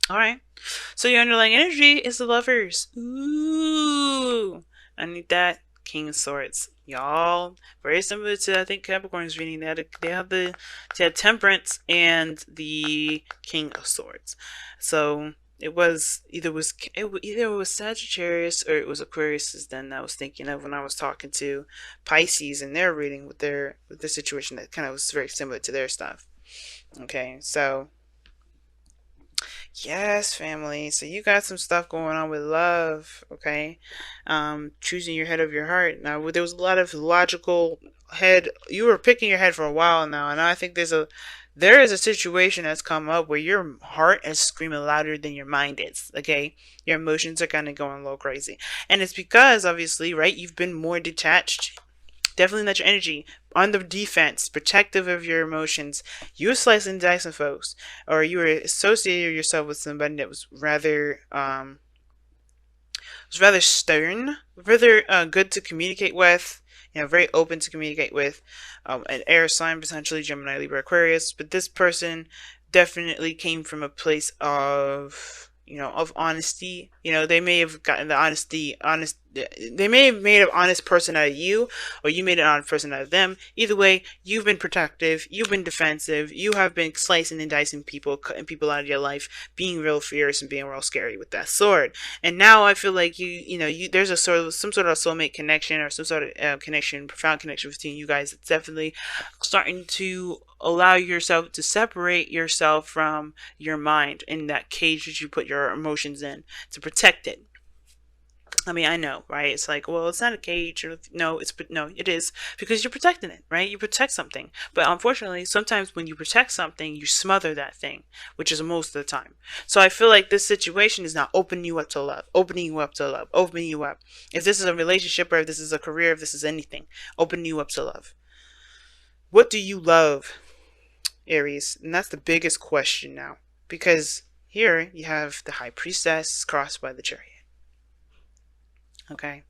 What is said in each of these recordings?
All right. So your underlying energy is the lovers. Ooh. I need that. King of Swords. Y'all. Very similar to, I think, Capricorn's reading. They had Temperance and the King of Swords. So either it was Sagittarius or it was Aquarius. Is then I was thinking of when I was talking to Pisces and their reading with their situation that kind of was very similar to their stuff. Okay, so yes, family. So you got some stuff going on with love, okay? Choosing your head over your heart. Now, there was a lot of logical head. You were picking your head for a while now, and I think there is a situation that's come up where your heart is screaming louder than your mind is, okay? Your emotions are kind of going a little crazy. And it's because, obviously, right, you've been more detached. Definitely not your energy. On the defense, protective of your emotions. You were slicing and dicing folks, or you were associating yourself with somebody that was rather stern, rather good to communicate with. You know, very open to communicate with. An air sign, potentially Gemini, Libra, Aquarius. But this person definitely came from a place of of honesty. They may have gotten the honest. They may have made an honest person out of you, or you made an honest person out of them. Either way, you've been protective, you've been defensive, you have been slicing and dicing people, cutting people out of your life, being real fierce and being real scary with that sword. And now I feel like there's some sort of soulmate connection, or some sort of connection, profound connection between you guys. It's definitely starting to allow yourself to separate yourself from your mind in that cage that you put your emotions in to protect it. I mean, I know, right? It's like, well, it's not a cage. Or, no, no, it is because you're protecting it, right? You protect something, but unfortunately, sometimes when you protect something, you smother that thing, which is most of the time. So I feel like this situation is not opening you up to love, opening you up to love, opening you up. If this is a relationship, or if this is a career, if this is anything, opening you up to love. What do you love, Aries? And that's the biggest question now, because here you have the High Priestess crossed by the Chariot. Okay.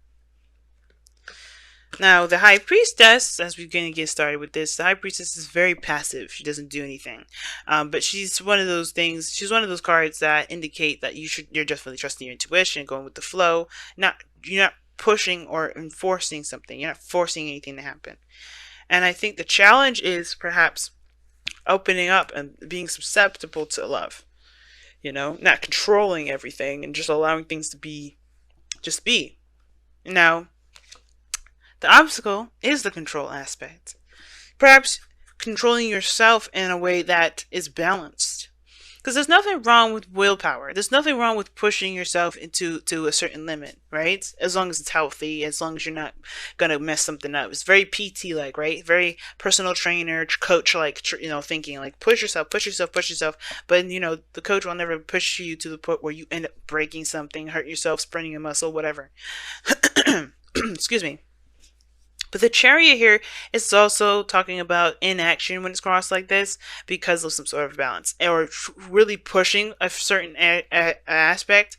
Now, the High Priestess, as we're going to get started with this, the High Priestess is very passive. She doesn't do anything. But she's one of those things, she's one of those cards that indicate that you're definitely trusting your intuition, going with the flow. You're not pushing or enforcing something. You're not forcing anything to happen. And I think the challenge is perhaps opening up and being susceptible to love. Not controlling everything and just allowing things to just be. Now, the obstacle is the control aspect. Perhaps controlling yourself in a way that is balanced. Because there's nothing wrong with willpower. There's nothing wrong with pushing yourself to a certain limit, right? As long as it's healthy, as long as you're not gonna mess something up. It's very PT like, right? Very personal trainer, coach like, thinking like push yourself, push yourself, push yourself. But the coach will never push you to the point where you end up breaking something, hurt yourself, spraining a muscle, whatever. Excuse me. But the Chariot here is also talking about inaction when it's crossed like this because of some sort of balance, or really pushing a certain aspect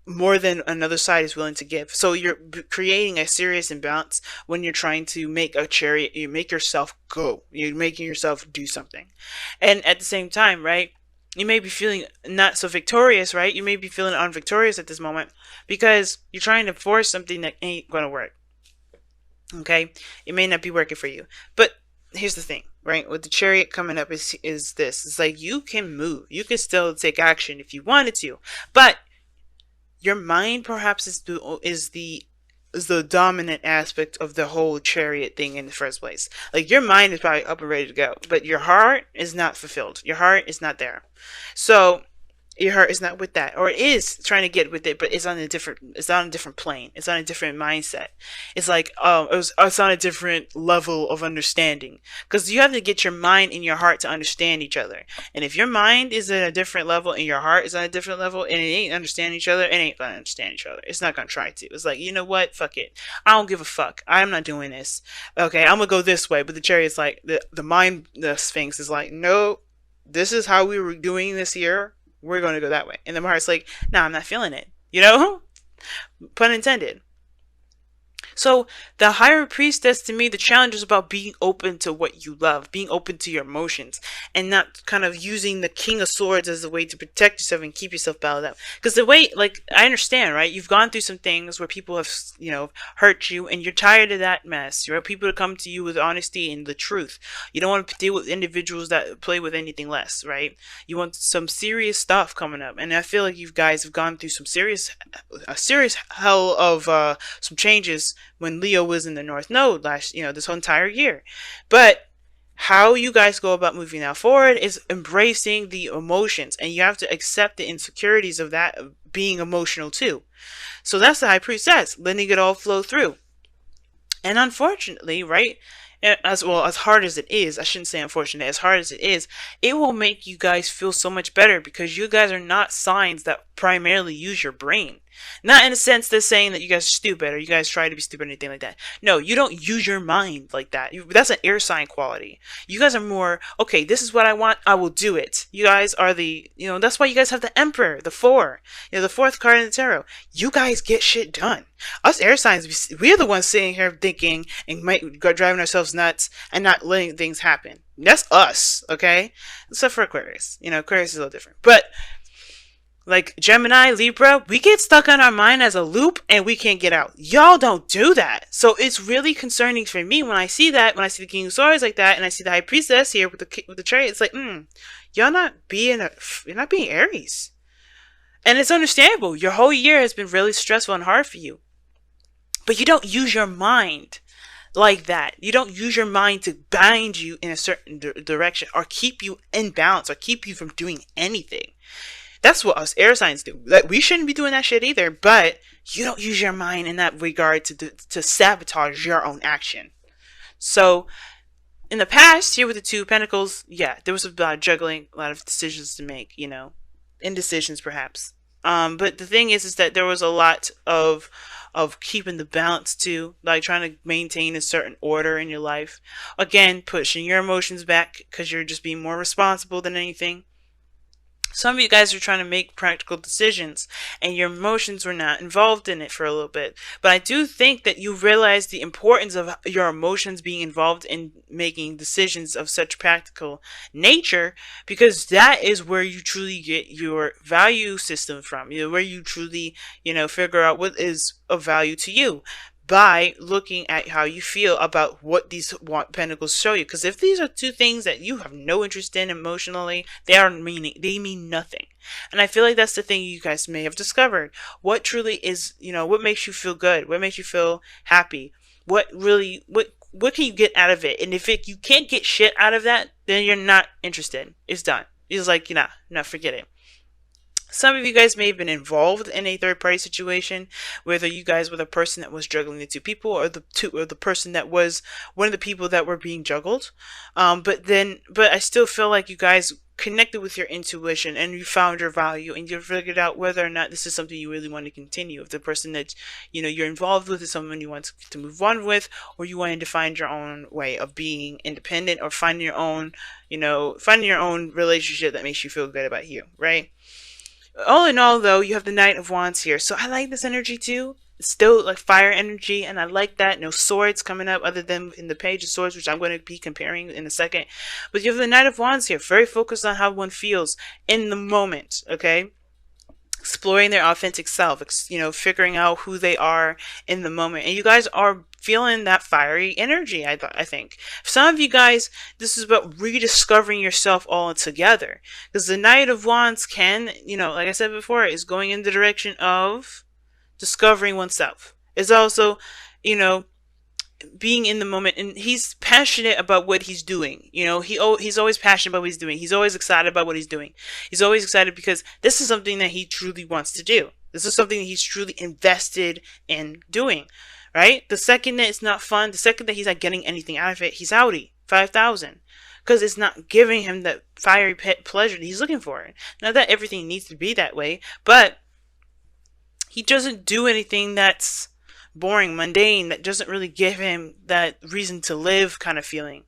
more than another side is willing to give. So you're creating a serious imbalance when you're trying to make a chariot. You make yourself go. You're making yourself do something, and at the same time, right? You may be feeling not so victorious, right? You may be feeling unvictorious at this moment because you're trying to force something that ain't gonna work. Okay, it may not be working for you, but here's the thing, right? With the Chariot coming up is this: it's like you can move, you can still take action if you wanted to, but your mind perhaps is the dominant aspect of the whole Chariot thing in the first place. Like your mind is probably up and ready to go, but your heart is not fulfilled. Your heart is not there. So your heart is not with that, or it is trying to get with it, but it's on a different plane. It's on a different mindset. It's like it's on a different level of understanding, because you have to get your mind and your heart to understand each other. And if your mind is at a different level and your heart is on a different level and it ain't understand each other, it ain't gonna understand each other. It's not gonna try to. It's like, you know what, fuck it, I don't give a fuck, I'm not doing this. Okay, I'm gonna go this way. But the Chariot's like, the Sphinx is like, no, this is how we were doing this here, we're going to go that way. And the heart's like, no, I'm not feeling it. Pun intended. So the higher priestess, to me, the challenge is about being open to what you love, being open to your emotions, and not kind of using the King of Swords as a way to protect yourself and keep yourself balled up. Because the way, like, I understand, right? You've gone through some things where people have, hurt you, and you're tired of that mess. You want people to come to you with honesty and the truth. You don't want to deal with individuals that play with anything less, right? You want some serious stuff coming up, and I feel like you guys have gone through a serious hell of some changes when Leo was in the North Node this whole entire year. But how you guys go about moving now forward is embracing the emotions, and you have to accept the insecurities of that being emotional too. So that's the high priestess, letting it all flow through. And unfortunately, right, as well as hard as it is, I shouldn't say unfortunate, as hard as it will make you guys feel so much better because you guys are not signs that primarily use your brain. Not in a sense that's saying that you guys are stupid or you guys try to be stupid or anything like that. No, you don't use your mind like that. That's an air sign quality. You guys are more, okay, this is what I want, I will do it. You guys are that's why you guys have the Emperor, the Four, the fourth card in the tarot. You guys get shit done. Us air signs, we're the ones sitting here thinking and driving ourselves nuts and not letting things happen. That's us, okay? Except for Aquarius. Aquarius is a little different. But like Gemini, Libra, we get stuck on our mind as a loop and we can't get out. Y'all don't do that. So it's really concerning for me when I see that, when I see the King of Swords like that, and I see the High Priestess here with the chariot. It's like, you're not being Aries. And it's understandable. Your whole year has been really stressful and hard for you. But you don't use your mind like that. You don't use your mind to bind you in a certain direction or keep you in balance or keep you from doing anything. That's what us air signs do. Like, we shouldn't be doing that shit either, but you don't use your mind in that regard to sabotage your own action. So, in the past, here with the Two of Pentacles, yeah, there was a lot of juggling, a lot of decisions to make, indecisions perhaps. But the thing is that there was a lot of keeping the balance too, like trying to maintain a certain order in your life. Again, pushing your emotions back because you're just being more responsible than anything. Some of you guys are trying to make practical decisions and your emotions were not involved in it for a little bit. But I do think that you realize the importance of your emotions being involved in making decisions of such practical nature, because that is where you truly get your value system from. Where you truly, figure out what is of value to you, by looking at how you feel about what these pentacles show you. Because if these are two things that you have no interest in emotionally, they mean nothing. And I feel like that's the thing you guys may have discovered. What truly is, what makes you feel good? What makes you feel happy? What can you get out of it? And if you can't get shit out of that, then you're not interested. It's done. It's like, no, forget it. Some of you guys may have been involved in a third-party situation, whether you guys were the person that was juggling the two people, or the person that was one of the people that were being juggled. But I still feel like you guys connected with your intuition and you found your value and you figured out whether or not this is something you really want to continue. If the person that you're involved with is someone you want to move on with, or you wanted to find your own way of being independent, or finding your own relationship that makes you feel good about you, right? All in all, though, you have the Knight of Wands here. So I like this energy too. It's still like fire energy, and I like that. No swords coming up other than in the Page of Swords, which I'm going to be comparing in a second. But you have the Knight of Wands here. Very focused on how one feels in the moment, okay? Exploring their authentic self, figuring out who they are in the moment. And you guys are feeling that fiery energy, I think. Some of you guys, this is about rediscovering yourself all together. Because the Knight of Wands can, like I said before, is going in the direction of discovering oneself. It's also, being in the moment, and he's passionate about what he's doing. He's always passionate about what he's doing. He's always excited about what he's doing. He's always excited because this is something that he truly wants to do. This is something that he's truly invested in doing, right? The second that it's not fun, the second that he's not getting anything out of it, he's outie, 5,000. Because it's not giving him that fiery pleasure that he's looking for. Not that everything needs to be that way, but he doesn't do anything that's boring, mundane, that doesn't really give him that reason to live kind of feeling.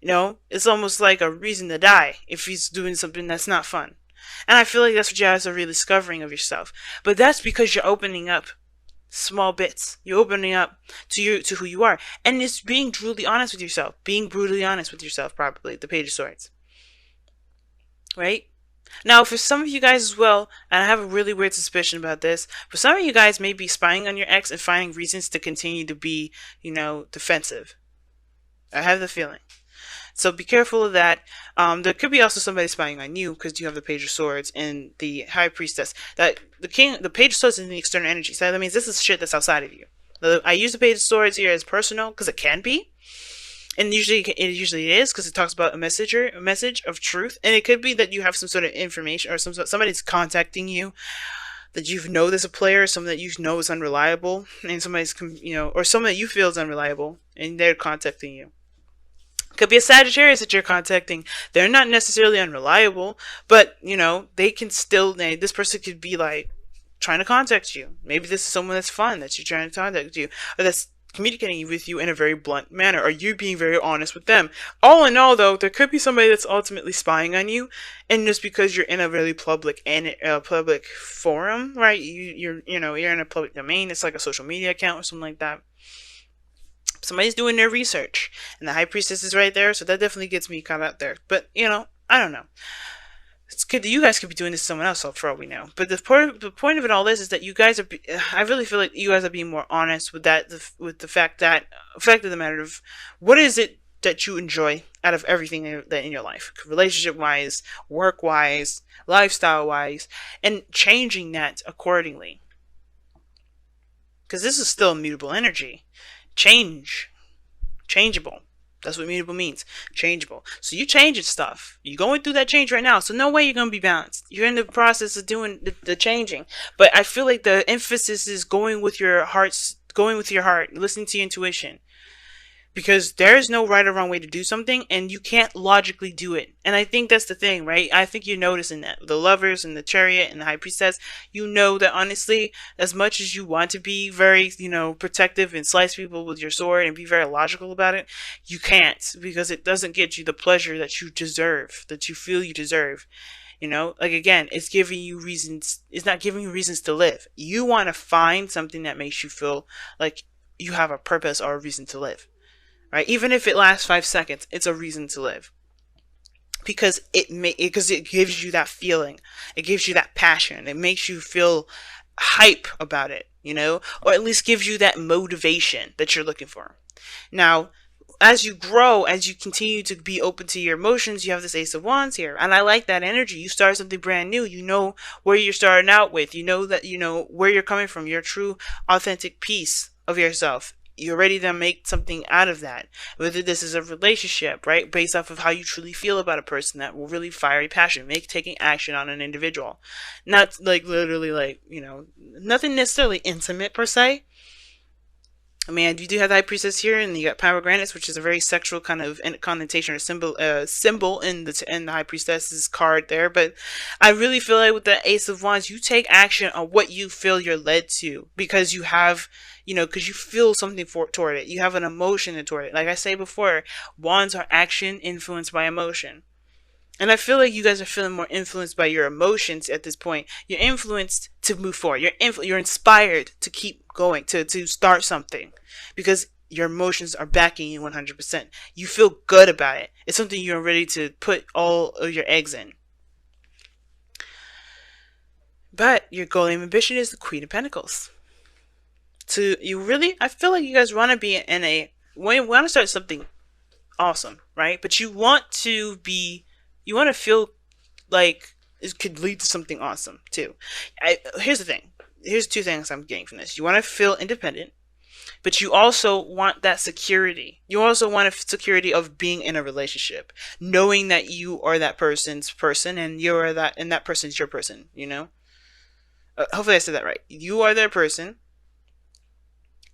It's almost like a reason to die if he's doing something that's not fun. And I feel like that's what you guys are really discovering of yourself. But that's because you're opening up Small bits. You're opening up to who you are. And it's being brutally honest with yourself. Being brutally honest with yourself, probably. The Page of Swords. Right? Now, for some of you guys as well, and I have a really weird suspicion about this, for some of you guys may be spying on your ex and finding reasons to continue to be, defensive. I have the feeling. So be careful of that. There could be also somebody spying on you because you have the Page of Swords and the High Priestess. That the Page of Swords is the external energy. So that means this is shit that's outside of you. I use the Page of Swords here as personal because it can be, and usually it is because it talks about a message of truth, and it could be that you have some sort of information or somebody's contacting you that you know there's a player, someone that you know is unreliable, and or someone that you feel is unreliable, and they're contacting you. Could be a Sagittarius that you're contacting. They're not necessarily unreliable, but they can still. This person could be like trying to contact you. Maybe this is someone that's fun that you're trying to contact you, or that's communicating with you in a very blunt manner, or you being very honest with them. All in all, though, there could be somebody that's ultimately spying on you, and just because you're in a really public public forum, right? You're in a public domain. It's like a social media account or something like that. Somebody's doing their research, and the High Priestess is right there, so that definitely gets me caught out there. But I don't know. It's good that you guys could be doing this to someone else, for all we know. But the point of it all is that you guys are. I really feel like you guys are being more honest with that, with the fact of the matter of what is it that you enjoy out of everything that in your life, relationship wise, work wise, lifestyle wise, and changing that accordingly. Because this is still immutable energy. Changeable. That's what mutable means. Changeable. So you're changing stuff. You're going through that change right now. So no way you're going to be balanced. You're in the process of doing the changing. But I feel like the emphasis is going with your heart, listening to your intuition. Because there is no right or wrong way to do something, and you can't logically do it. And I think that's the thing, right? I think you're noticing that. The Lovers and the Chariot and the High Priestess, you know that honestly, as much as you want to be very, protective and slice people with your sword and be very logical about it, you can't, because it doesn't get you the pleasure that you deserve, that you feel you deserve. Again, it's giving you reasons. It's not giving you reasons to live. You want to find something that makes you feel like you have a purpose or a reason to live. Right? Even if it lasts 5 seconds, it's a reason to live. Because it gives you that feeling. It gives you that passion. It makes you feel hype about it, or at least gives you that motivation that you're looking for. Now, as you grow, as you continue to be open to your emotions, you have this Ace of Wands here. And I like that energy. You start something brand new. You know where you're starting out with. You know that, where you're coming from. Your true, authentic piece of yourself. You're ready to make something out of that. Whether this is a relationship, right? Based off of how you truly feel about a person, that will really fiery passion, taking action on an individual. Not literally nothing necessarily intimate per se. I mean, you do have the High Priestess here, and you got Pomegranates, which is a very sexual kind of connotation or symbol in the High Priestess's card there. But I really feel like with the Ace of Wands, you take action on what you feel you're led to, because you have, because you feel something toward it. You have an emotion toward it. Like I say before, wands are action influenced by emotion. And I feel like you guys are feeling more influenced by your emotions at this point. You're influenced to move forward. You're inspired to keep going, to start something, because your emotions are backing you 100%. You feel good about it. It's something you're ready to put all of your eggs in. But your goal and ambition is the Queen of Pentacles. I feel like you guys want to be want to start something awesome, right? But you want to feel like it could lead to something awesome too. Here's the thing. Here's 2 things I'm getting from this. You want to feel independent, but you also want that security. You also want a security of being in a relationship, knowing that you are that person's person, and that person's your person. Hopefully I said that right. You are their person,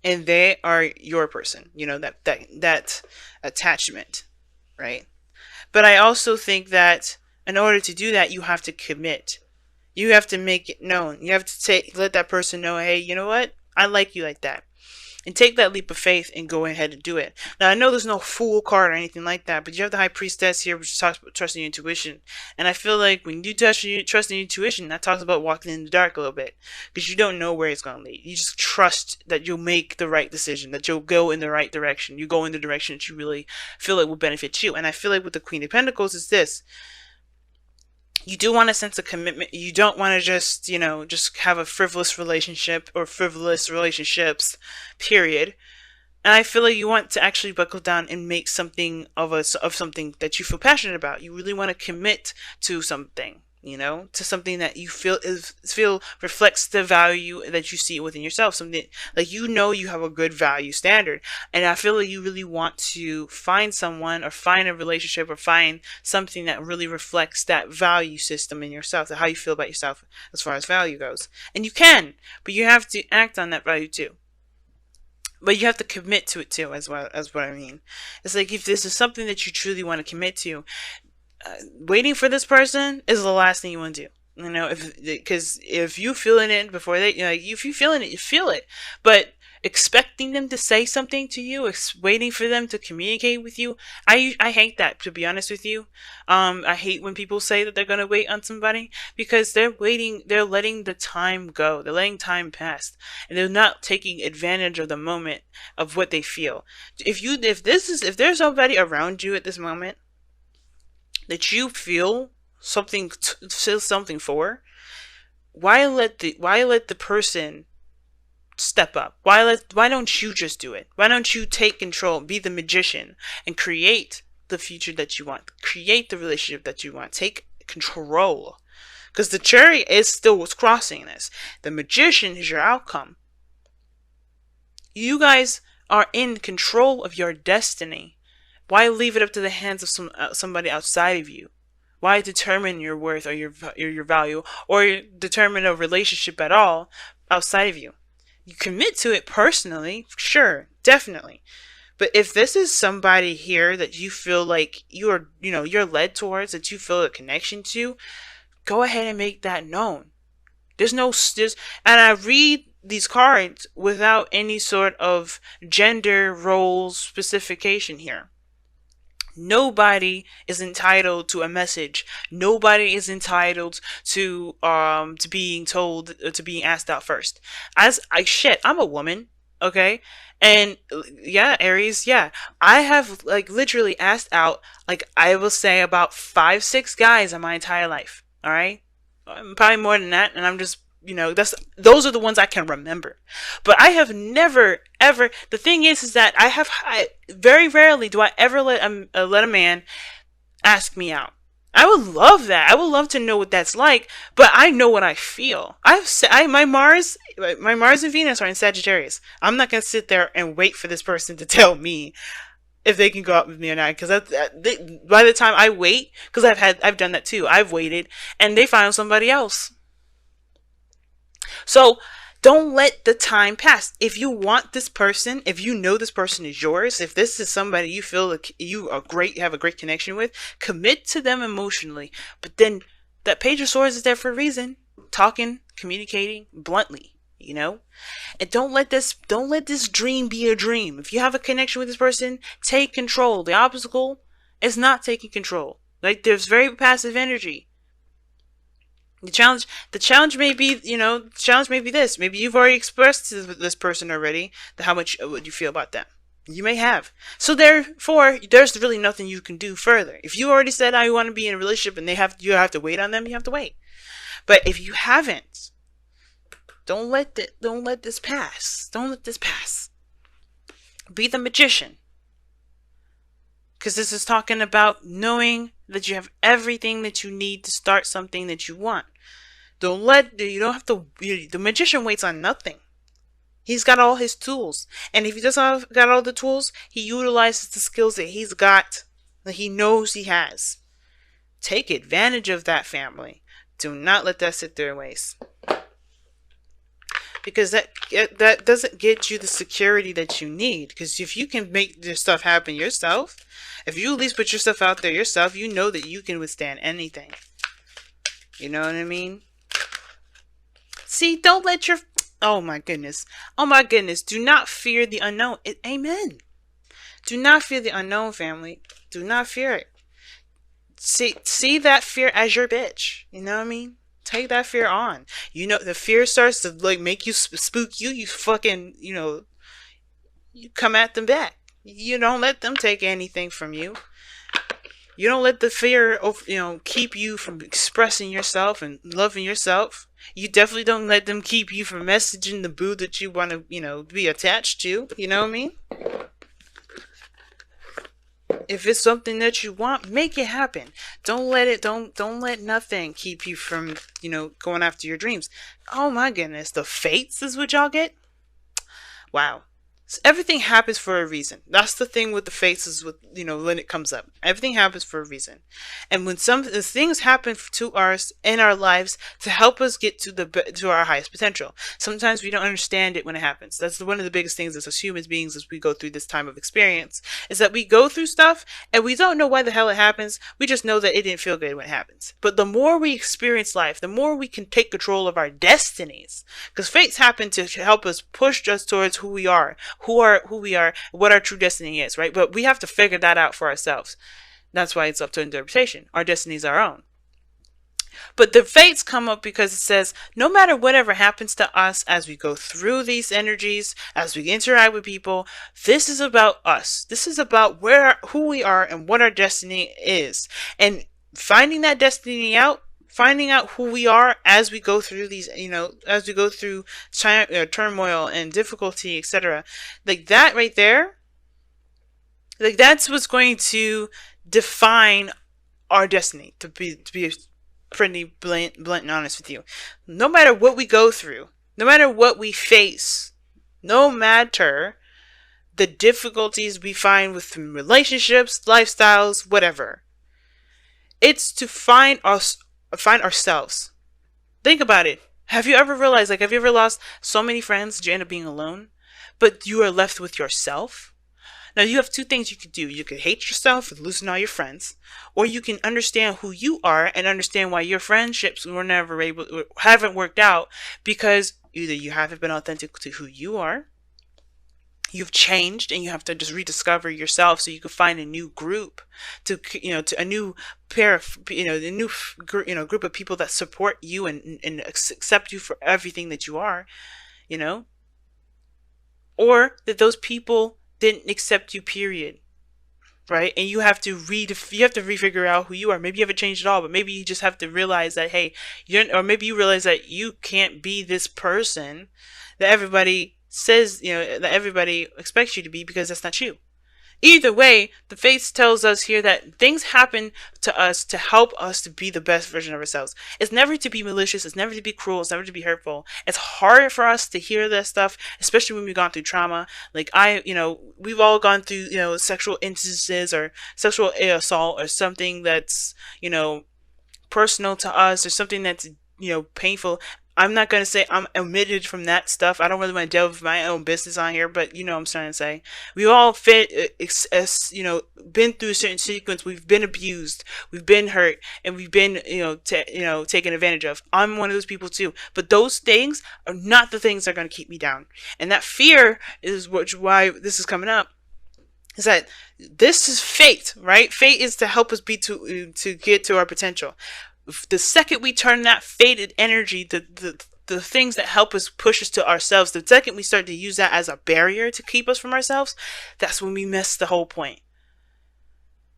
and they are your person. That attachment, right? But I also think that in order to do that, you have to commit. You have to make it known. You have to let that person know, hey, you know what? I like you like that. and take that leap of faith and go ahead and do it. Now, I know there's no fool card or anything like that, but you have the High Priestess here, which talks about trusting your intuition. And I feel like when you trust your intuition, that talks about walking in the dark a little bit, because you don't know where it's going to lead. You just trust that you'll make the right decision, that you'll go in the right direction. You go in the direction that you really feel like will benefit you. And I feel like with the Queen of Pentacles is this. You do want a sense of commitment. You don't want to just, just have a frivolous relationship or frivolous relationships, period. And I feel like you want to actually buckle down and make something of something that you feel passionate about. You really want to commit to something, to something that you feel reflects the value that you see within yourself. Something like, you have a good value standard. And I feel like you really want to find someone or find a relationship or find something that really reflects that value system in yourself, how you feel about yourself as far as value goes. And you can, but you have to act on that value too. But you have to commit to it too, as well as what I mean. It's like, if this is something that you truly want to commit to, waiting for this person is the last thing you want to do. Because if you feeling it before they, if you feeling it, you feel it. But expecting them to say something to you, waiting for them to communicate with you, I hate that, to be honest with you. I hate when people say that they're gonna wait on somebody, because they're letting the time go, they're letting time pass, and they're not taking advantage of the moment of what they feel. If there's somebody around you at this moment that you feel something for, why let the person step up? Why don't you just do it? Why don't you take control, be the magician, and create the future that you want, create the relationship that you want, take control? Because the Chariot is still what's crossing this. The Magician is your outcome. You guys are in control of your destiny. Why leave it up to the hands of somebody outside of you? Why determine your worth or your value, or determine a relationship at all outside of you? You commit to it personally, sure, definitely. But if this is somebody here that you feel like you're led towards, that you feel a connection to, go ahead and make that known. And I read these cards without any sort of gender roles specification here. Nobody is entitled to a message. Nobody is entitled to being told, to being asked out first. I'm a woman, okay? And yeah, Aries, yeah. I have literally asked out, I will say, about 5-6 guys in my entire life. All right? Probably more than that, and I'm just, those are the ones I can remember. But I have never, ever, the thing is that I very rarely do I ever let a man ask me out. I would love that. I would love to know what that's like, but I know what I feel. My Mars and Venus are in Sagittarius. I'm not going to sit there and wait for this person to tell me if they can go out with me or not, because by the time I wait, because I've done that too. I've waited and they found somebody else. So don't let the time pass. If you want this person, if you know this person is yours, if this is somebody you feel like you have a great connection with, commit to them emotionally. But then that Page of Swords is there for a reason. Talking, communicating bluntly, And don't let this dream be a dream. If you have a connection with this person, take control. The obstacle is not taking control. There's very passive energy. The challenge may be, this. Maybe you've already expressed to this person already what you feel about them. You may have. So therefore, there's really nothing you can do further. If you already said I want to be in a relationship and you have to wait on them, you have to wait. But if you haven't, don't let this pass. Don't let this pass. Be the magician. Because this is talking about knowing that you have everything that you need to start something that you want. The magician waits on nothing. He's got all his tools. And if he doesn't got all the tools, he utilizes the skills that he's got, that he knows he has. Take advantage of that, family. Do not let that sit there and waste. Because that doesn't get you the security that you need. Because if you can make this stuff happen yourself, if you at least put yourself out there yourself, you know that you can withstand anything. You know what I mean? See, don't let your... Oh my goodness. Oh my goodness. Do not fear the unknown. Amen. Do not fear the unknown, family. Do not fear it. See that fear as your bitch. You know what I mean? Take that fear on. You know, the fear starts to like make you spook you. You fucking, you come at them back. You don't let them take anything from you. You don't let the fear of, keep you from expressing yourself and loving yourself. You definitely don't let them keep you from messaging the boo that you want to, be attached to. You know what I mean? If it's something that you want, make it happen. Don't let nothing keep you from, going after your dreams. Oh my goodness, the fates is what y'all get? Wow. Everything happens for a reason. That's the thing with the faces, with when it comes up. Everything happens for a reason. And when some the things happen to us in our lives to help us get to our highest potential. Sometimes we don't understand it when it happens. That's one of the biggest things as human beings as we go through this time of experience, is that we go through stuff and we don't know why the hell it happens. We just know that it didn't feel good when it happens. But the more we experience life, the more we can take control of our destinies. Because fates happen to help us push us towards who we are, who we are, what our true destiny is, right? But we have to figure that out for ourselves. That's why it's up to interpretation. Our destiny is our own. But the fates come up because it says no matter whatever happens to us as we go through these energies, as we interact with people, this is about us. This is about who we are and what our destiny is. And finding that destiny out, finding out who we are as we go through these, as we go through turmoil and difficulty, etc. Like that right there, like that's what's going to define our destiny. To be pretty blunt and honest with you, no matter what we go through, no matter what we face, no matter the difficulties we find with relationships, lifestyles, whatever, it's to find ourselves. Think about it. Have you ever realized, have you ever lost so many friends that you end up being alone, but you are left with yourself? Now, you have two things you could do. You could hate yourself and losing all your friends, or you can understand who you are and understand why your friendships haven't worked out, because either you haven't been authentic to who you are, you've changed, and you have to just rediscover yourself so you can find a new group, to a new pair of, a new group of people that support you and accept you for everything that you are, or that those people didn't accept you, period. Right? And you have to refigure out who you are. Maybe you haven't changed at all, but maybe you just have to realize that, hey, or maybe you realize that you can't be this person that everybody says, that everybody expects you to be, because that's not you. Either way, the faith tells us here that things happen to us to help us to be the best version of ourselves. It's never to be malicious. It's never to be cruel. It's never to be hurtful. It's hard for us to hear that stuff, especially when we've gone through trauma. Like we've all gone through, sexual instances or sexual assault or something that's, personal to us, or something that's, painful. I'm not going to say I'm omitted from that stuff. I don't really want to delve into my own business on here, but you know what I'm trying to say. We all been through a certain sequence. We've been abused, we've been hurt, and we've been, taken advantage of. I'm one of those people too. But those things are not the things that are going to keep me down. And that fear is why this is coming up. Is that this is fate, right? Fate is to help us to get to our potential. The second we turn that fated energy, the things that help us push us to ourselves, the second we start to use that as a barrier to keep us from ourselves, that's when we miss the whole point.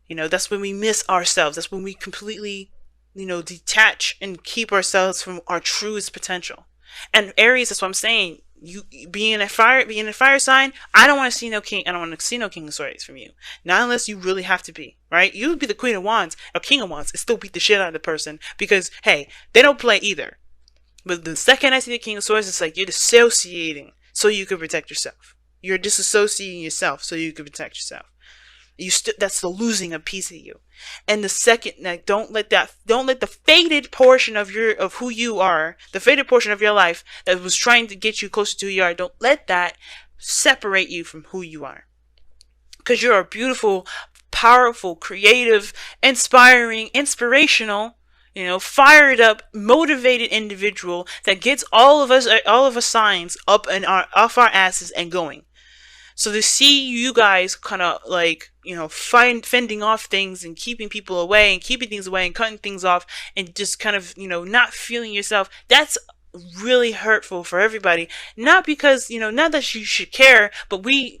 That's when we miss ourselves. That's when we completely, detach and keep ourselves from our truest potential. And Aries, that's what I'm saying. You being a fire sign, I don't want to see no king. I don't want to see no king of swords from you. Not unless you really have to be, right? You would be the queen of wands or king of wands and still beat the shit out of the person, because hey, they don't play either. But the second I see the king of swords, it's like you're dissociating so you can protect yourself. You're disassociating yourself so you can protect yourself. That's the losing a piece of you. And the second, don't let the faded portion of who you are, the faded portion of your life that was trying to get you closer to who you are, don't let that separate you from who you are. Because you're a beautiful, powerful, creative, inspiring, inspirational, fired up, motivated individual that gets all of us signs up and off our asses and going. So to see you guys kind of like, fending off things and keeping people away and keeping things away and cutting things off and just kind of, not feeling yourself, that's really hurtful for everybody. Not because, not that you should care, but we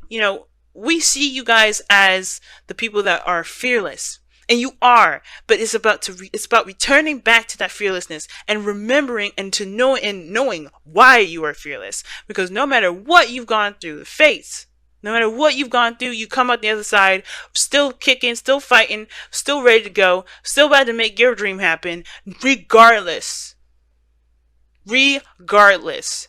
see you guys as the people that are fearless. And you are, but it's about returning back to that fearlessness and remembering and to know and knowing why you are fearless. Because no matter what you've gone through, the fates, no matter what you've gone through, you come out the other side still kicking, still fighting, still ready to go, still about to make your dream happen, regardless. Regardless.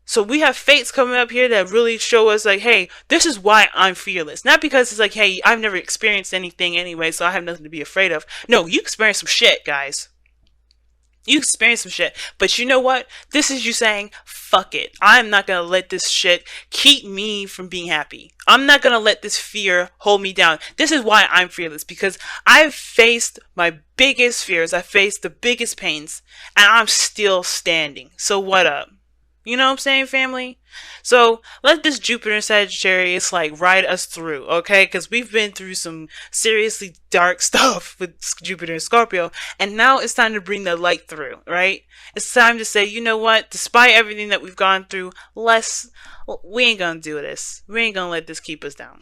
So we have fates coming up here that really show us like, hey, this is why I'm fearless. Not because it's like, hey, I've never experienced anything anyway, so I have nothing to be afraid of. No, you experienced some shit, guys. You experienced some shit. But you know what? This is you saying, fuck it. I'm not going to let this shit keep me from being happy. I'm not going to let this fear hold me down. This is why I'm fearless. Because I've faced my biggest fears. I faced the biggest pains. And I'm still standing. So what up? You know what I'm saying, family? So let this Jupiter and Sagittarius like ride us through, okay? Because we've been through some seriously dark stuff with Jupiter and Scorpio, and now it's time to bring the light through, right? It's time to say, you know what? Despite everything that we've gone through, we ain't gonna do this. We ain't gonna let this keep us down.